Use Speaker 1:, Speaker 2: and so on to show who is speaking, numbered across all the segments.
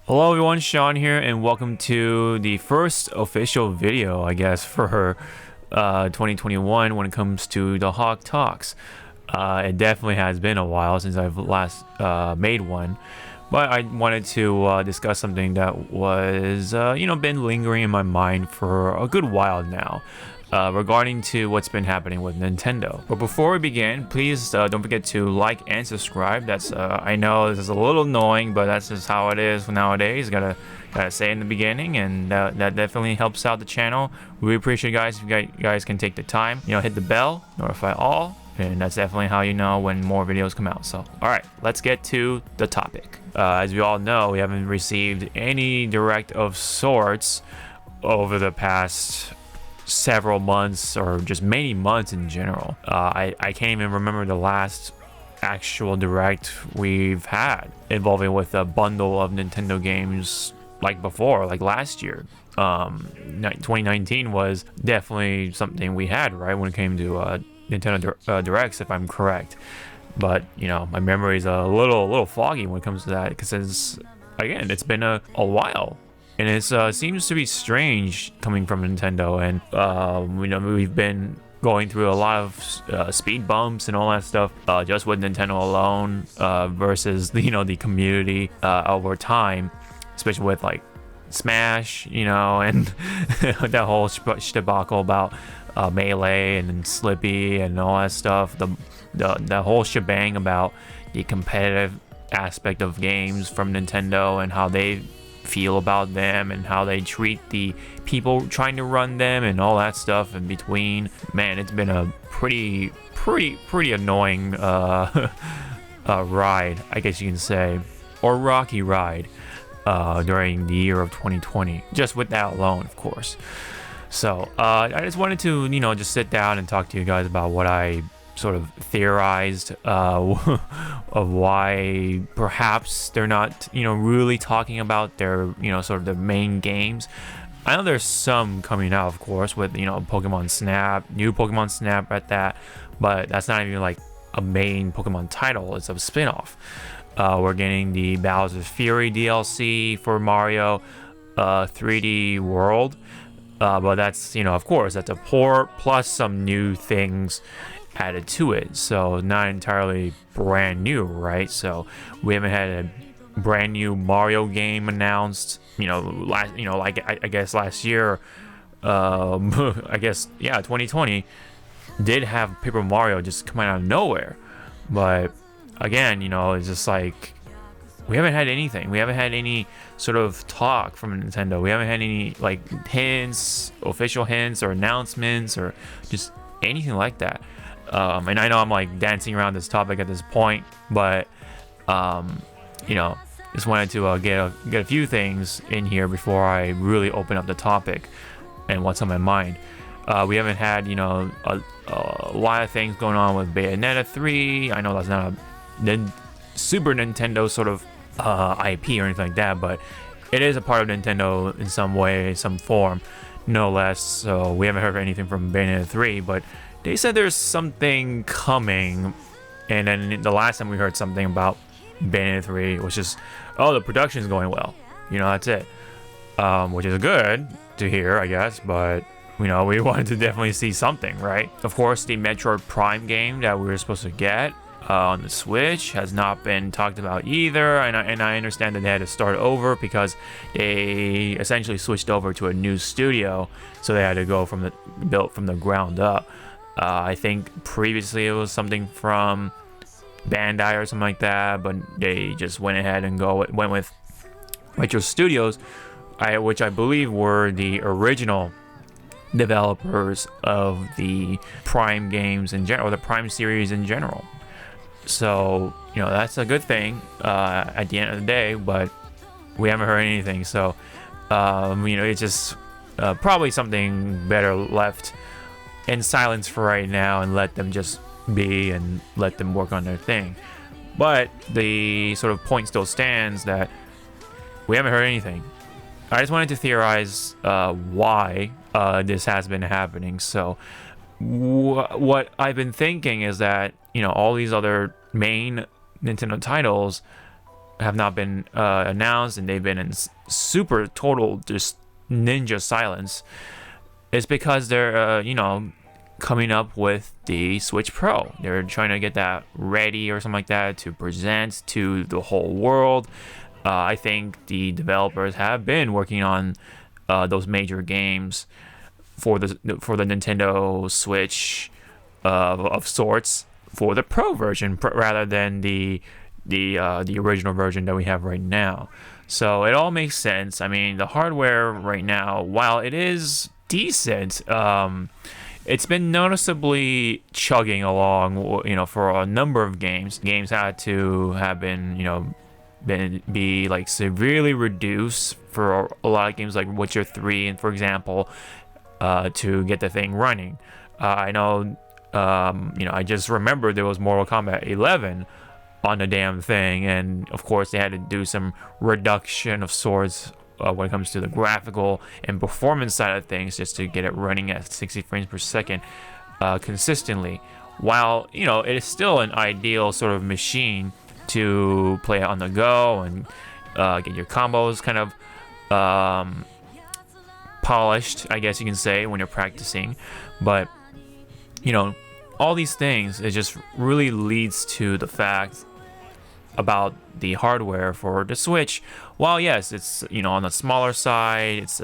Speaker 1: Hello everyone, Sean here, and welcome to the first official video, I guess, for 2021 when it comes to the Hawke Talks. It definitely has been a while since I've last made one, but I wanted to discuss something that was, been lingering in my mind for a good while now. Regarding to what's been happening with Nintendo. But before we begin, please don't forget to like and subscribe. That's I know this is a little annoying, but that's just how it is nowadays. Gotta say in the beginning, and that definitely helps out the channel. We appreciate you guys if you guys can take the time, hit the bell, notify all, and that's definitely how you know when more videos come out. So all right, let's get to the topic. As we all know, we haven't received any direct of sorts over the past several months, or just many months in general. I can't even remember the last actual direct we've had involving with a bundle of Nintendo games like before, like last year. 2019 was definitely something we had, right, when it came to Nintendo Directs, if I'm correct. But my memory is a little foggy when it comes to that, because it's been a while. And it seems to be strange coming from Nintendo, and we've been going through a lot of speed bumps and all that stuff just with Nintendo alone versus the community over time, especially with like Smash, and that whole debacle about Melee and Slippy and all that stuff. The whole shebang about the competitive aspect of games from Nintendo and how they feel about them and how they treat the people trying to run them and all that stuff in between. Man, it's been a pretty annoying ride, I guess you can say, or rocky ride during the year of 2020, just with that alone, of course. So I just wanted to just sit down and talk to you guys about what I sort of theorized of why perhaps they're not really talking about their sort of the main games. I know there's some coming out, of course, with Pokemon Snap, new Pokemon Snap at that, but that's not even like a main Pokemon title. It's a spin-off. We're getting the Bowser's Fury DLC for Mario 3D World, but that's of course that's a port plus some new things added to it, so not entirely brand new, right? So we haven't had a brand new Mario game announced, like I guess last year, I guess 2020 did have Paper Mario just coming out of nowhere, but again, it's just like we haven't had anything. We haven't had any sort of talk from Nintendo. We haven't had any like hints, official hints or announcements or just anything like that. And I know I'm like dancing around this topic at this point, but just wanted to get a few things in here before I really open up the topic and what's on my mind. We haven't had a lot of things going on with Bayonetta 3. I know that's not a Super Nintendo sort of IP or anything like that, but it is a part of Nintendo in some way, some form, no less. So we haven't heard anything from Bayonetta 3, but they said there's something coming, and then the last time we heard something about Bayonetta 3 was just, oh, the production's going well. That's it. Which is good to hear, I guess, but we wanted to definitely see something, right? Of course, the Metroid Prime game that we were supposed to get on the Switch has not been talked about either, and I understand that they had to start over because they essentially switched over to a new studio, so they had to go built from the ground up. I think previously it was something from Bandai or something like that, but they just went ahead and went with Retro Studios, which I believe were the original developers of the Prime games in general, or the Prime series in general. So that's a good thing at the end of the day, but we haven't heard anything. So it's just probably something better left in silence for right now and let them just be and let them work on their thing. But the sort of point still stands that we haven't heard anything. I just wanted to theorize why this has been happening. So what I've been thinking is that all these other main Nintendo titles have not been announced, and they've been in super total just ninja silence, is because they're coming up with the Switch Pro. They're trying to get that ready or something like that to present to the whole world. I think the developers have been working on those major games for the Nintendo Switch of sorts for the Pro version rather than the original version that we have right now. So it all makes sense. I mean, the hardware right now, while it is decent, it's been noticeably chugging along, for a number of games. Games had to have been, be like severely reduced for a lot of games like Witcher 3, and for example, to get the thing running. I know, I just remember there was Mortal Kombat 11 on the damn thing, and of course they had to do some reduction of sorts when it comes to the graphical and performance side of things, just to get it running at 60 frames per second consistently. While it is still an ideal sort of machine to play on the go and get your combos kind of polished, I guess you can say, when you're practicing. But all these things, it just really leads to the fact about the hardware for the Switch. While yes, it's on the smaller side, it's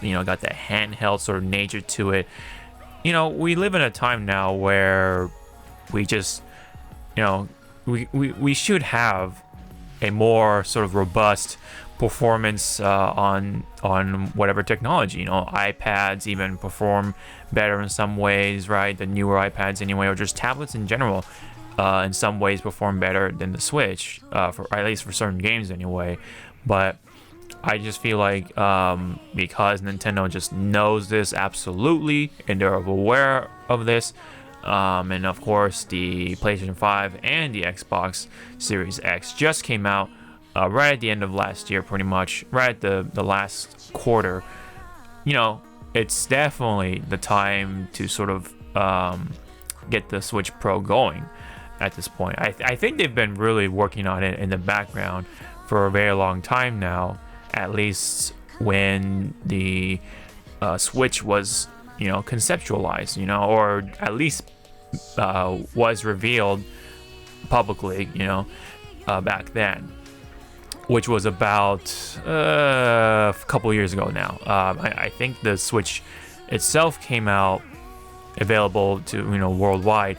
Speaker 1: got that handheld sort of nature to it. We live in a time now where we just we should have a more sort of robust performance on whatever technology. iPads even perform better in some ways, right? The newer iPads anyway, or just tablets in general, in some ways perform better than the Switch, for at least for certain games anyway. But I just feel like because Nintendo just knows this absolutely, and they're aware of this, and of course the PlayStation 5 and the Xbox Series X just came out right at the end of last year, pretty much right at the last quarter. It's definitely the time to sort of get the Switch Pro going at this point. I think they've been really working on it in the background for a very long time now, at least when the Switch was conceptualized, or at least was revealed publicly, back then, which was about a couple years ago now. I think the Switch itself came out available to worldwide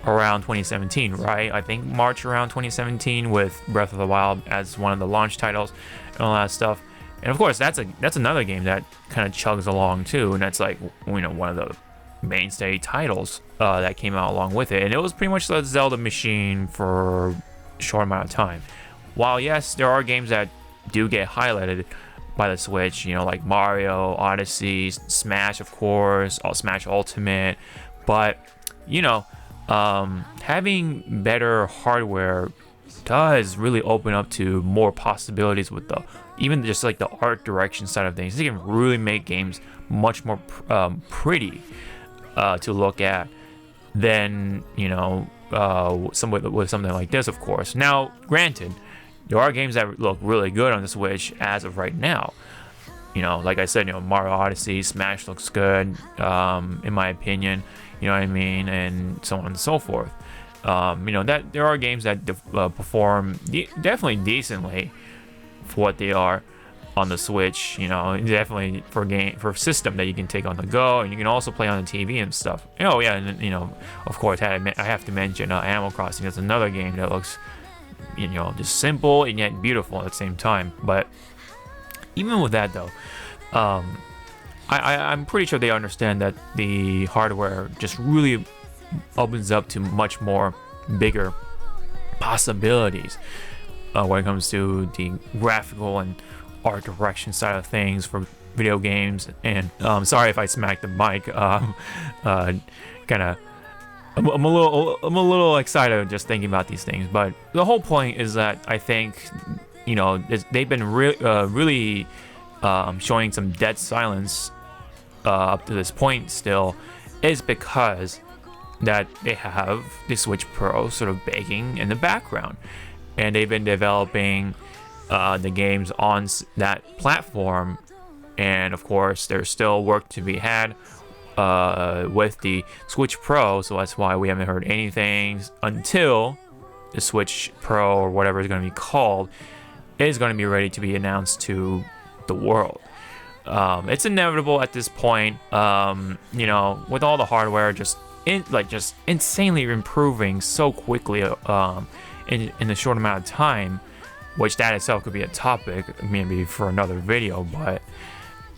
Speaker 1: around 2017, right? I think March around 2017, with Breath of the Wild as one of the launch titles and all that stuff. And of course, that's another game that kind of chugs along too, and that's like one of the mainstay titles that came out along with it. And it was pretty much the Zelda machine for a short amount of time. While yes, there are games that do get highlighted by the Switch, like Mario, Odyssey, Smash, of course, Smash Ultimate, but having better hardware does really open up to more possibilities with even just like the art direction side of things. They can really make games much more pretty to look at than with something like this, of course. Now, granted, there are games that look really good on the Switch as of right now. Like I said, Mario Odyssey, Smash looks good, in my opinion. You know what I mean, and so on and so forth. That there are games that perform definitely decently for what they are on the Switch. Definitely for a system that you can take on the go, and you can also play on the TV and stuff. Oh yeah, and of course, I have to mention Animal Crossing. That's another game that looks just simple and yet beautiful at the same time. But even with that though, I'm pretty sure they understand that the hardware just really opens up to much more bigger possibilities when it comes to the graphical and art direction side of things for video games. And sorry if I smacked the mic. I'm a little excited just thinking about these things. But the whole point is that I think they've been really showing some dead silence up to this point still, is because that they have the Switch Pro sort of baking in the background. and they've been developing the games on that platform. And of course, there's still work to be had with the Switch Pro, so that's why we haven't heard anything until the Switch Pro, or whatever it's going to be called, is going to be ready to be announced to the world. It's inevitable at this point, you know, with all the hardware just insanely improving so quickly in a short amount of time, which that itself could be a topic maybe for another video. But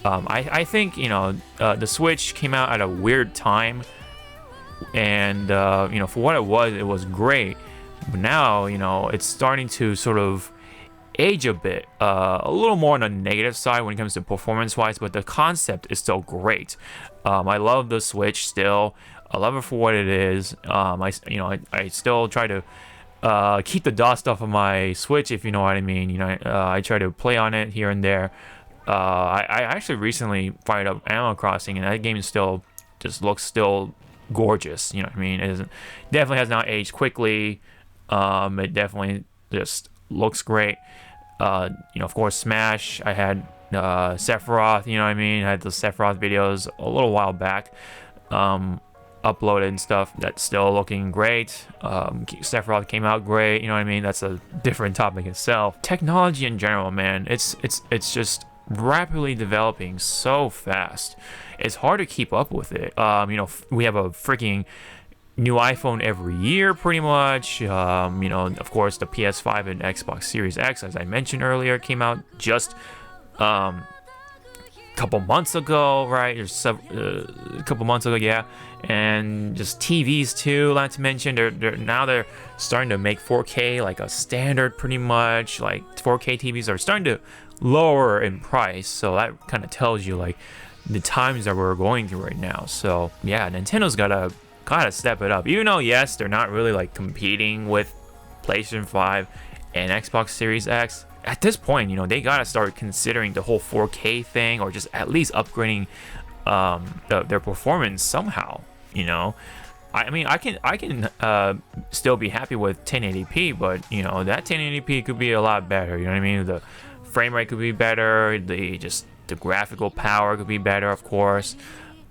Speaker 1: I think, you know, the Switch came out at a weird time, and you know, for what it was great. But now, you know, it's starting to sort of age a bit, a little more on the negative side when it comes to performance wise, but the concept is still great. I love the Switch still. I love it for what it is. I still try to keep the dust off of my Switch, if you know what I mean. You know, I try to play on it here and there. I actually recently fired up Animal Crossing, and that game still just looks still gorgeous. You know what I mean? It definitely has not aged quickly. It definitely just looks great. You know, of course, Smash. I had Sephiroth. You know what I mean? I had the Sephiroth videos a little while back. Uploaded and stuff. That's still looking great. Sephiroth came out great. You know what I mean? That's a different topic itself. Technology in general, man. It's just rapidly developing so fast. It's hard to keep up with it. You know, we have a freaking new iPhone every year, pretty much. You know, of course, the PS5 and Xbox Series X, as I mentioned earlier, came out just couple months ago, right? A couple months ago, yeah. And just TVs too, not to mention they're starting to make 4K like a standard, pretty much. Like 4K TVs are starting to lower in price, so that kind of tells you like the times that we're going through right now. So yeah, Nintendo's gotta step it up, even though yes, they're not really like competing with PlayStation 5 and Xbox Series X. At this point, you know, they gotta start considering the whole 4K thing, or just at least upgrading their performance somehow. You know, I mean, I can still be happy with 1080p, but you know, that 1080p could be a lot better. You know what I mean? The frame rate could be better. The graphical power could be better, of course.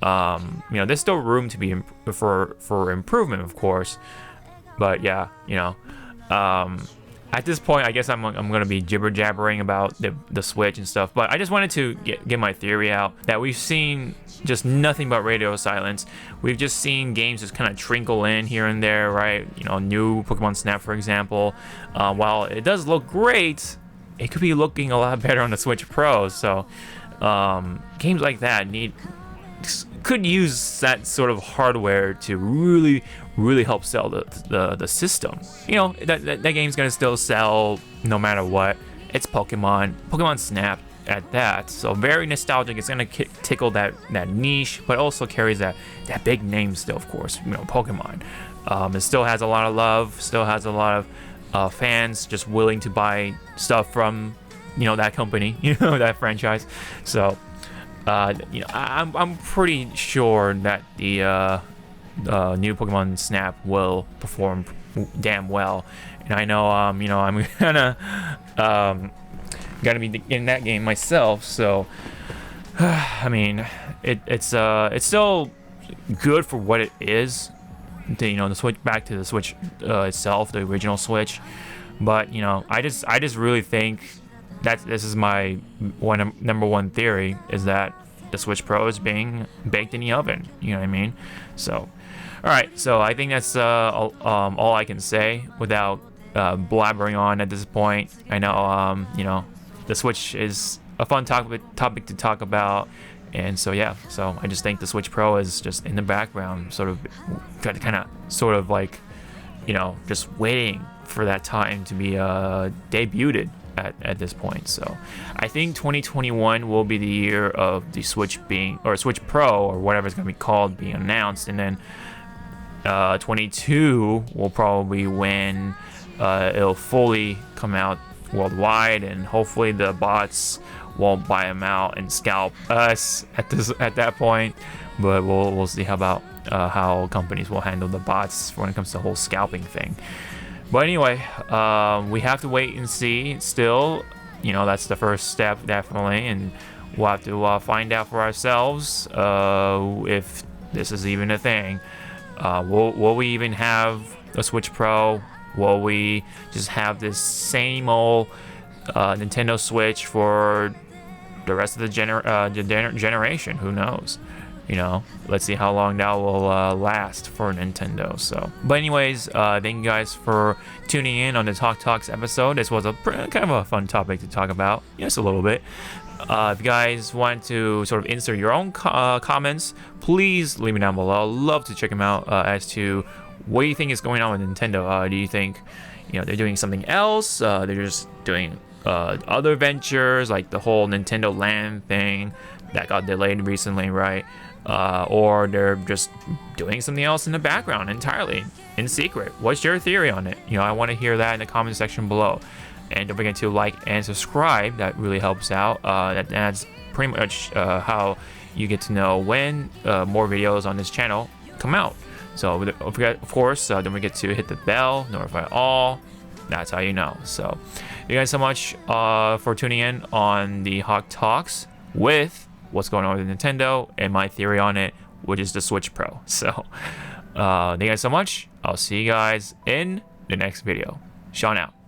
Speaker 1: You know, there's still room to be for improvement, of course. But yeah, you know. At this point, I guess I'm gonna be jibber-jabbering about the Switch and stuff, but I just wanted to get my theory out that we've seen just nothing but radio silence. We've just seen games just kind of trickle in here and there, right? You know, new Pokemon Snap, for example. While it does look great, it could be looking a lot better on the Switch Pro. So games like that could use that sort of hardware to really help sell the system. You know, that game's gonna still sell no matter what. It's Pokemon Snap at that, so very nostalgic. It's gonna tickle that niche, but also carries that big name still, of course. You know, Pokemon. It still has a lot of love, still has a lot of fans just willing to buy stuff from, you know, that company, you know, that franchise. So you know, I'm pretty sure that the new Pokemon Snap will perform damn well, and I know you know, I'm gonna be in that game myself. So I mean, it's still good for what it is. You know, the Switch, back to the Switch itself, the original Switch. But you know, I just really think that this is my number one theory, is that the Switch Pro is being baked in the oven. You know what I mean? So, all right. So I think that's all I can say without blabbering on at this point. I know you know, the Switch is a fun topic to talk about, and so yeah. So I just think the Switch Pro is just in the background, sort of like, you know, just waiting for that time to be debuted at this point. So I think 2021 will be the year of the Switch Switch Pro, or whatever it's going to be called, being announced, and then 22 will probably when it'll fully come out worldwide, and hopefully the bots won't buy them out and scalp us at that point. But we'll see how companies will handle the bots when it comes to the whole scalping thing. But anyway, we have to wait and see still. You know, that's the first step, definitely, and we'll have to find out for ourselves if this is even a thing. Will we even have a Switch Pro? Will we just have this same old Nintendo Switch for the rest of the generation? Who knows? You know, let's see how long that will last for Nintendo. So, but anyways, thank you guys for tuning in on the Talk Talks episode. This was a kind of a fun topic to talk about, yes, a little bit. If you guys want to sort of insert your own comments, please leave me down below. I'd love to check them out as to what do you think is going on with Nintendo. Do you think, you know, they're doing something else? They're just doing other ventures like the whole Nintendo Land thing that got delayed recently, right? Or they're just doing something else in the background entirely in secret. What's your theory on it? You know, I want to hear that in the comment section below. And don't forget to like and subscribe. That really helps out. That's pretty much how you get to know when more videos on this channel come out. So don't forget, of course, don't forget to hit the bell, notify all. That's how you know. So thank you guys so much for tuning in on the Hawke Talks with what's going on with Nintendo and my theory on it, which is the Switch Pro. So thank you guys so much. I'll see you guys in the next video. Sean out.